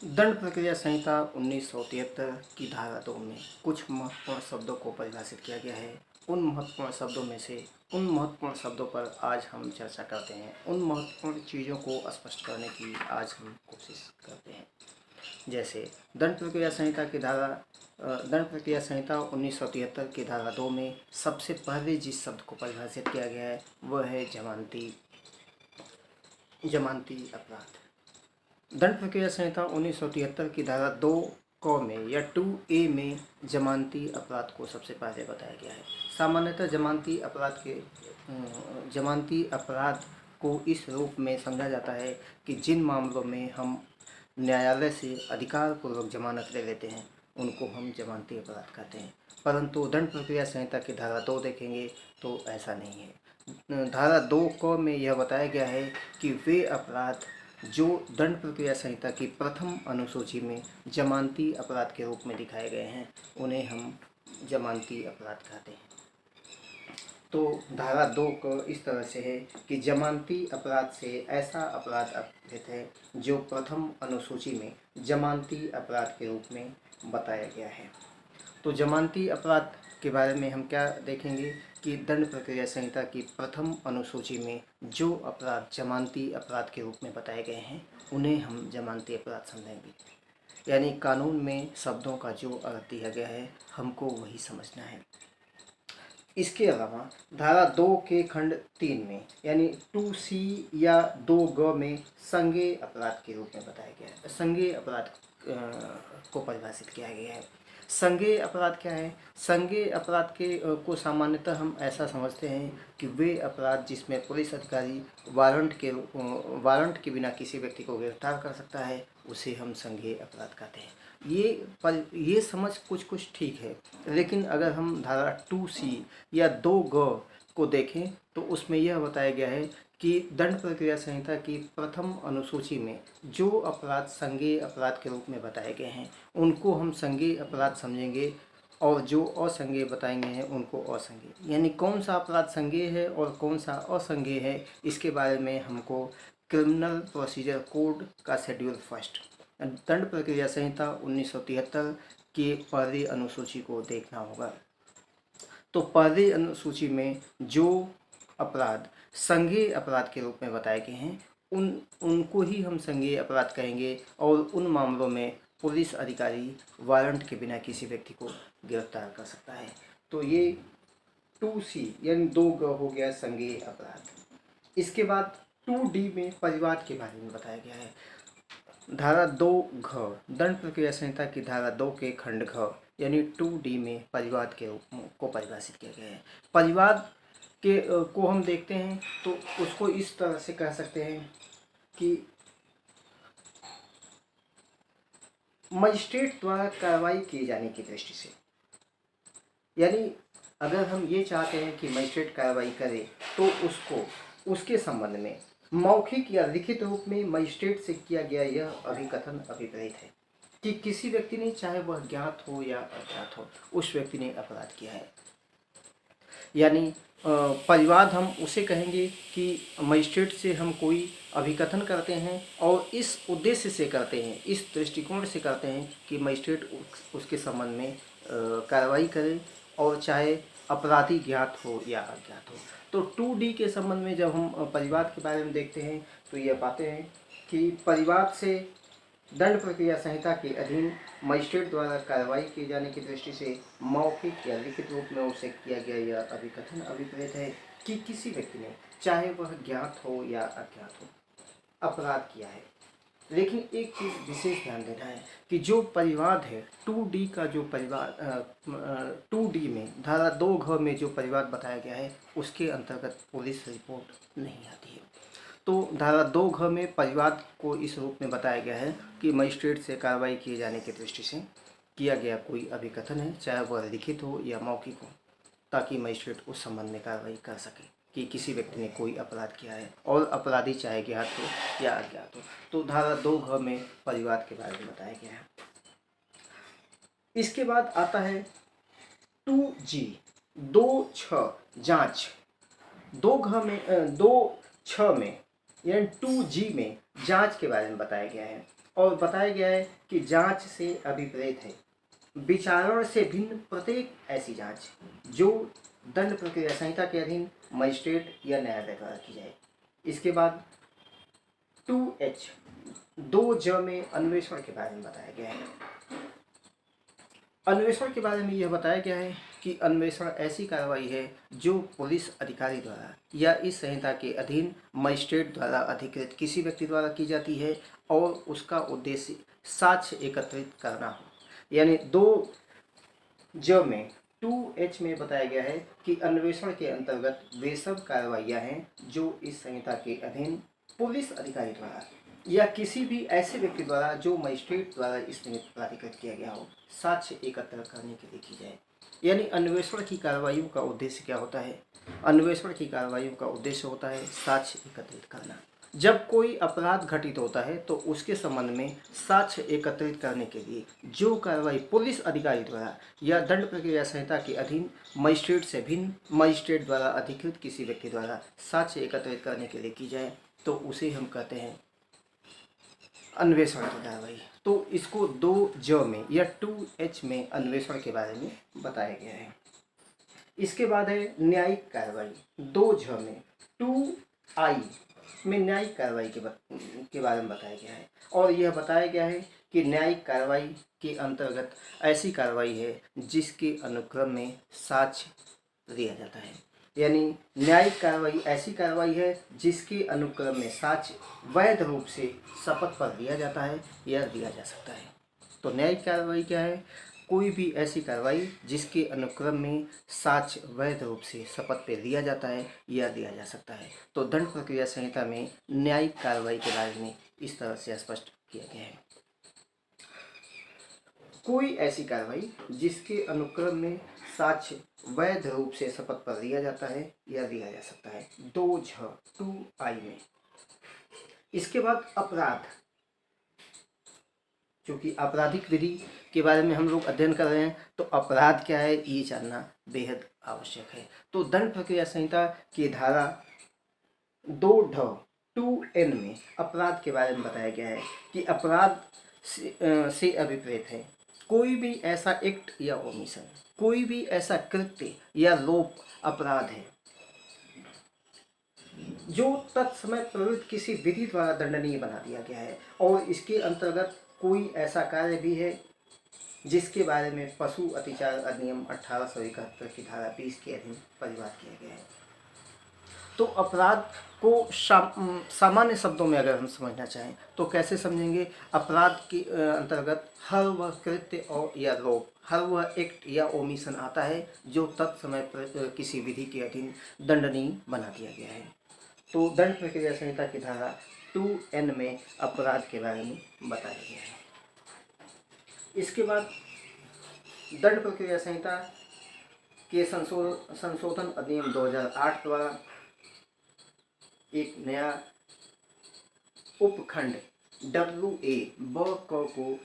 दंड प्रक्रिया संहिता 1973 की धारा 2 में कुछ महत्वपूर्ण शब्दों को परिभाषित किया गया है। उन महत्वपूर्ण शब्दों पर आज हम चर्चा करते हैं। उन महत्वपूर्ण चीज़ों को स्पष्ट करने की आज हम कोशिश करते हैं। जैसे दंड प्रक्रिया संहिता 1973 की धारा 2 में सबसे पहले जिस शब्द को परिभाषित किया गया है वह है जमानती अपराध। दंड प्रक्रिया संहिता 1973 की धारा 2 क में या 2A में जमानती अपराध को सबसे पहले बताया गया है। सामान्यतः जमानती अपराध को इस रूप में समझा जाता है कि जिन मामलों में हम न्यायालय से अधिकारपूर्वक जमानत ले लेते हैं उनको हम जमानती अपराध कहते हैं। परंतु दंड प्रक्रिया संहिता की धारा 2 देखेंगे तो ऐसा नहीं है। धारा 2 क में यह बताया गया है कि वे अपराध जो दंड प्रक्रिया संहिता की प्रथम अनुसूची में जमानती अपराध के रूप में दिखाए गए हैं उन्हें हम जमानती अपराध कहते हैं। तो धारा 2 को इस तरह से है कि जमानती अपराध से ऐसा अपराध अपराधित है जो प्रथम अनुसूची में जमानती अपराध के रूप में बताया गया है। तो जमानती अपराध के बारे में हम क्या देखेंगे कि दंड प्रक्रिया संहिता की प्रथम अनुसूची में जो अपराध जमानती अपराध के रूप में बताए गए हैं उन्हें हम जमानती अपराध समझेंगे। यानी कानून में शब्दों का जो अर्थ दिया गया है हमको वही समझना है। इसके अलावा धारा 2 के खंड 3 में यानी 2C या 2G में संज्ञेय अपराध के रूप में बताया गया है। संज्ञेय अपराध को परिभाषित किया गया है। संज्ञेय अपराध क्या है? संज्ञेय अपराध को सामान्यतः हम ऐसा समझते हैं कि वे अपराध जिसमें पुलिस अधिकारी वारंट के बिना किसी व्यक्ति को गिरफ्तार कर सकता है उसे हम संज्ञेय अपराध कहते हैं। ये समझ कुछ ठीक है, लेकिन अगर हम धारा 2C या 2G को देखें तो उसमें यह बताया गया है कि दंड प्रक्रिया संहिता की प्रथम अनुसूची में जो अपराध संज्ञेय अपराध के रूप में बताए गए हैं उनको हम संज्ञेय अपराध समझेंगे और जो असंज्ञेय बताएंगे हैं उनको असंज्ञेय। यानी कौन सा अपराध संज्ञेय है और कौन सा असंज्ञेय है इसके बारे में हमको क्रिमिनल प्रोसीजर कोड का शेड्यूल फर्स्ट दंड प्रक्रिया संहिता 1973 के पहली अनुसूची को देखना होगा। तो पहली अनुसूची में जो अपराध संज्ञेय अपराध के रूप में बताए गए हैं उनको ही हम संज्ञेय अपराध कहेंगे और उन मामलों में पुलिस अधिकारी वारंट के बिना किसी व्यक्ति को गिरफ्तार कर सकता है। तो ये 2C यानी 2G हो गया संज्ञेय अपराध। इसके बाद 2D में परिवाद के बारे में बताया गया है। धारा 2G दंड प्रक्रिया संहिता की धारा 2 के खंड घ यानी 2D में परिवाद के रूप को परिभाषित किया गया है। परिवाद को हम देखते हैं तो उसको इस तरह से कह सकते हैं कि मजिस्ट्रेट द्वारा कार्रवाई किए जाने की दृष्टि से। यानी अगर हम ये चाहते हैं कि मजिस्ट्रेट कार्रवाई करे तो उसके संबंध में मौखिक या लिखित रूप में मजिस्ट्रेट से किया गया यह अभिकथन अभिप्रेत है कि किसी व्यक्ति ने, चाहे वह ज्ञात हो या अज्ञात हो, उस व्यक्ति ने अपराध किया है। यानी परिवाद हम उसे कहेंगे कि मजिस्ट्रेट से हम कोई अभिकथन करते हैं और इस उद्देश्य से करते हैं, इस दृष्टिकोण से करते हैं कि मजिस्ट्रेट उसके संबंध में कार्रवाई करे और चाहे अपराधी ज्ञात हो या अज्ञात हो। तो 2D के संबंध में जब हम परिवाद के बारे में देखते हैं तो यह पाते हैं कि परिवाद से दंड प्रक्रिया संहिता के अधीन मजिस्ट्रेट द्वारा कार्रवाई किए जाने की दृष्टि से मौखिक या लिखित रूप में उसे किया गया यह अभिकथन अभिप्रेत है कि किसी व्यक्ति ने, चाहे वह ज्ञात हो या अज्ञात हो, अपराध किया है। लेकिन एक चीज़ विशेष ध्यान देना है कि जो परिवाद है 2D का जो परिवाद 2D में धारा 2G में जो परिवाद बताया गया है उसके अंतर्गत पुलिस रिपोर्ट नहीं आती है। तो धारा 2G में परिवाद को इस रूप में बताया गया है कि मजिस्ट्रेट से कार्रवाई किए जाने की दृष्टि से किया गया कोई अभिकथन है, चाहे वह लिखित हो या मौखिक हो, ताकि मजिस्ट्रेट उस संबंध में कार्रवाई कर सके कि किसी व्यक्ति ने कोई अपराध किया है और अपराधी चाहे ज्ञात हो या अज्ञात हो। तो धारा 2G में परिवाद के बारे में बताया गया है। इसके बाद आता है 2G 2(6) जांच। 2G में 2(6) में यानी 2G में जांच के बारे में बताया गया है। और बताया गया है कि जांच से अभिप्रेत है विचारण से भिन्न प्रत्येक ऐसी जांच जो दंड प्रक्रिया संहिता के अधीन मजिस्ट्रेट या न्यायालय द्वारा की जाए। इसके बाद 2H 2J में अन्वेषण के बारे में बताया गया है। अन्वेषण के बारे में यह बताया गया है कि अन्वेषण ऐसी कार्रवाई है जो पुलिस अधिकारी द्वारा या इस संहिता के अधीन मजिस्ट्रेट द्वारा अधिकृत किसी व्यक्ति द्वारा की जाती है और उसका उद्देश्य साक्ष्य एकत्रित करना हो। यानी 2J में 2H में बताया गया है कि अन्वेषण के अंतर्गत वे सब कार्रवाइयाँ हैं जो इस संहिता के अधीन पुलिस अधिकारी द्वारा या किसी भी ऐसे व्यक्ति द्वारा जो मजिस्ट्रेट द्वारा इस निमित्त प्राधिकृत किया गया हो साक्ष्य एकत्र करने के लिए की जाए। यानी अन्वेषण की कार्रवाइयों का उद्देश्य क्या होता है? अन्वेषण की कार्रवाइयों का उद्देश्य होता है साक्ष्य एकत्रित करना। जब कोई अपराध घटित होता है तो उसके संबंध में साक्ष्य एकत्रित करने के लिए जो कार्रवाई पुलिस अधिकारी द्वारा या दंड प्रक्रिया संहिता के अधीन मजिस्ट्रेट से भिन्न मजिस्ट्रेट द्वारा अधिकृत किसी व्यक्ति द्वारा साक्ष्य एकत्रित करने के लिए की जाए तो उसे हम कहते हैं अन्वेषण की कार्रवाई। तो इसको 2J में या 2H में अन्वेषण के बारे में बताया गया है। इसके बाद है न्यायिक कार्रवाई। 2J में 2I में न्यायिक कार्रवाई के बारे में बताया गया है और यह बताया गया है कि न्यायिक कार्रवाई के अंतर्गत ऐसी कार्रवाई है जिसके अनुक्रम में साक्ष्य दिया जाता है। यानी न्यायिक कार्रवाई ऐसी कार्रवाई है जिसके अनुक्रम में साक्ष्य वैध रूप से शपथ पर दिया जाता है या दिया जा सकता है। तो न्यायिक कार्रवाई क्या है? कोई भी ऐसी कार्रवाई जिसके अनुक्रम में साक्ष्य वैध रूप से शपथ पे दिया जाता है या दिया जा सकता है। तो दंड प्रक्रिया संहिता में न्यायिक कार्रवाई के बारे में इस तरह से स्पष्ट किया गया है। कोई ऐसी कार्रवाई जिसके अनुक्रम में साक्ष्य वैध रूप से शपथ पर दिया जाता है या दिया जा सकता है। 2I में। इसके बाद अपराध, क्योंकि आपराधिक विधि के बारे में हम लोग अध्ययन कर रहे हैं तो अपराध क्या है ये जानना बेहद आवश्यक है। तो दंड प्रक्रिया संहिता की धारा 2N में अपराध के बारे में बताया गया है कि अपराध से अभिप्रेत है कोई भी ऐसा एक्ट या ओमिशन, कोई भी ऐसा कृत्य या लोप अपराध है जो तत्समय प्रवृत्त किसी विधि द्वारा दंडनीय बना दिया गया है और इसके अंतर्गत कोई ऐसा कार्य भी है जिसके बारे में पशु अतिचार अधिनियम 1871 की धारा 20 के अधीन परिवार किया गया है। तो अपराध को सामान्य शब्दों में अगर हम समझना चाहें तो कैसे समझेंगे? अपराध के अंतर्गत हर वह कृत्य और या लोप, हर वह एक्ट या ओमिशन आता है जो तत्समय किसी विधि के अधीन दंडनीय बना दिया गया है। तो दंड प्रक्रिया संहिता की धारा 2N में अपराध के बारे में बताया गया है। इसके बाद दंड प्रक्रिया संहिता के संशोधन अधिनियम 2008 द्वारा एक नया उपखंड WA को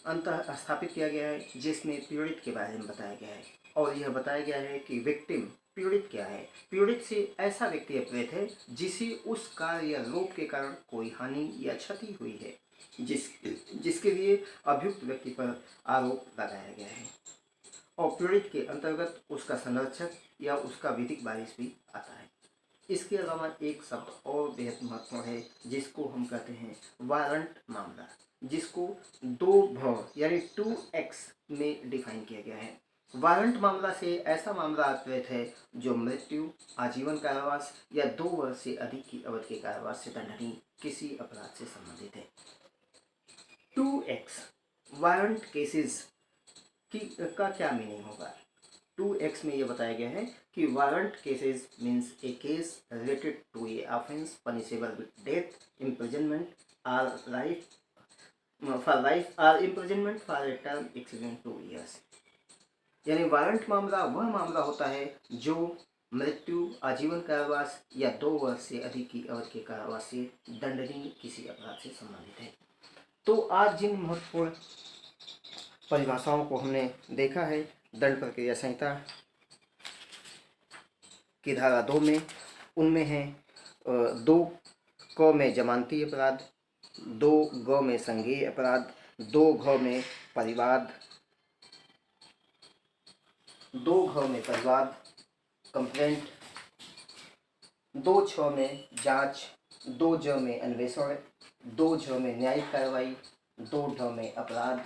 अंतः स्थापित किया गया है जिसमें पीड़ित के बारे में बताया गया है और यह बताया गया है कि विक्टिम पीड़ित क्या है? पीड़ित से ऐसा व्यक्ति अप्रेत है जिसे उस कार्य या लोप के कारण कोई हानि या क्षति हुई है जिसके लिए अभियुक्त व्यक्ति पर आरोप लगाया गया है और पीड़ित के अंतर्गत उसका संरक्षक या उसका विधिक वारिस भी आता है। इसके अलावा एक शब्द और बेहद महत्वपूर्ण है जिसको हम कहते हैं वारंट मामला, जिसको 2V यानी 2X में डिफाइन किया गया है। वारंट मामला से ऐसा मामला अप्रेत है जो मृत्यु, आजीवन कारावास या 2 वर्ष से अधिक की अवधि के कारावास से दंडनीय किसी अपराध से संबंधित है। 2X वारंट केसेस का क्या मीनिंग होगा? 2X में ये बताया गया है कि warrant cases means a case related to a offence punishable with death, imprisonment और लाइफ और imprisonment for a term exceeding 2 years। यानी वारंट मामला वह मामला होता है जो मृत्यु, आजीवन कारावास या 2 वर्ष से अधिक की अवधि के कारावास से दंडनीय किसी अपराध से संबंधित है। तो आज जिन महत्वपूर्ण परिभाषाओं को हमने देखा है दंड प्रक्रिया संहिता की धारा 2 में, उनमें है 2 क में जमानती अपराध, 2 ग में संज्ञेय अपराध, 2 घ में परिवाद, 2 घ में परिवाद कंप्लेंट, 2 छ में जांच, 2 ज में अन्वेषण, 2 झ में न्यायिक कार्रवाई, 2 ढ में अपराध,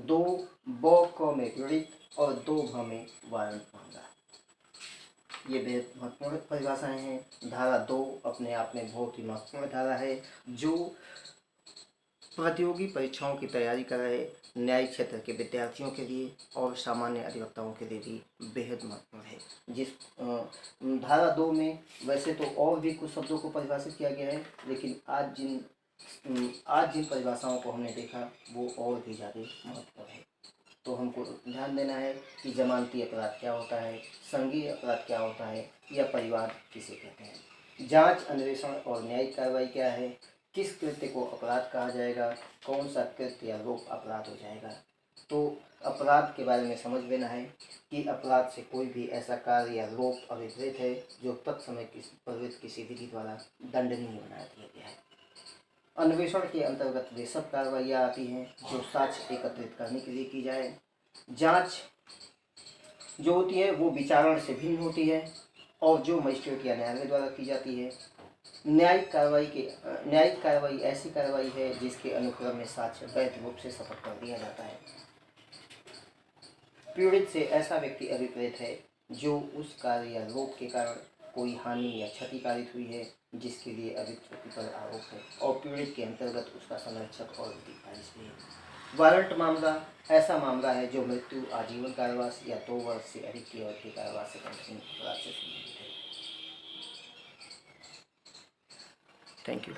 2 ब क में पीड़ित और 2 भ में वारंट मामला। ये बेहद महत्वपूर्ण परिभाषाएं हैं। धारा 2 अपने आप में बहुत ही महत्वपूर्ण धारा है जो प्रतियोगी परीक्षाओं की तैयारी कर रहे न्यायिक क्षेत्र के विद्यार्थियों के लिए और सामान्य अधिवक्ताओं के लिए भी बेहद महत्वपूर्ण है। जिस धारा 2 में वैसे तो और भी कुछ शब्दों को परिभाषित किया गया है, लेकिन आज जिन परिभाषाओं को हमने देखा वो और भी ज़्यादा महत्वपूर्ण है। तो हमको ध्यान देना है कि जमानती अपराध क्या होता है, संज्ञेय अपराध क्या होता है, या परिवाद किसे कहते हैं, जांच, अन्वेषण और न्यायिक कार्रवाई क्या है, किस कृत्य को अपराध कहा जाएगा, कौन सा कृत्य या लोक अपराध हो जाएगा। तो अपराध के बारे में समझ लेना है कि अपराध से कोई भी ऐसा कार्य या लोक अभिप्रेत है जो तत्समय प्रवृत्त किसी विधि द्वारा दंडनीय बना दिया गया है। अन्वेषण के अंतर्गत वे सब कार्रवाइयाँ आती हैं जो साक्ष्य एकत्रित करने के लिए की जाए। जांच जो होती है वो विचारण से भिन्न होती है और जो मजिस्ट्रेट या न्यायालय द्वारा की जाती है। न्यायिक कार्रवाई ऐसी कार्रवाई है जिसके अनुक्रम में साक्ष्य वैध रूप से शपथ कर दिया जाता है। पीड़ित से ऐसा व्यक्ति अभिप्रेत है जो उस कार्य या लोक के कारण कोई हानि या क्षति कारित हुई है जिसके लिए अभियुक्त व्यक्ति पर आरोप है, और पीड़ित के अंतर्गत उसका संरक्षक और विधिकारी भी है। वारंट मामला ऐसा मामला है जो मृत्यु, आजीवन कारावास या 2 वर्ष से अधिक की अवधि कारावास से कम अपराध से संबंधित है। Thank you.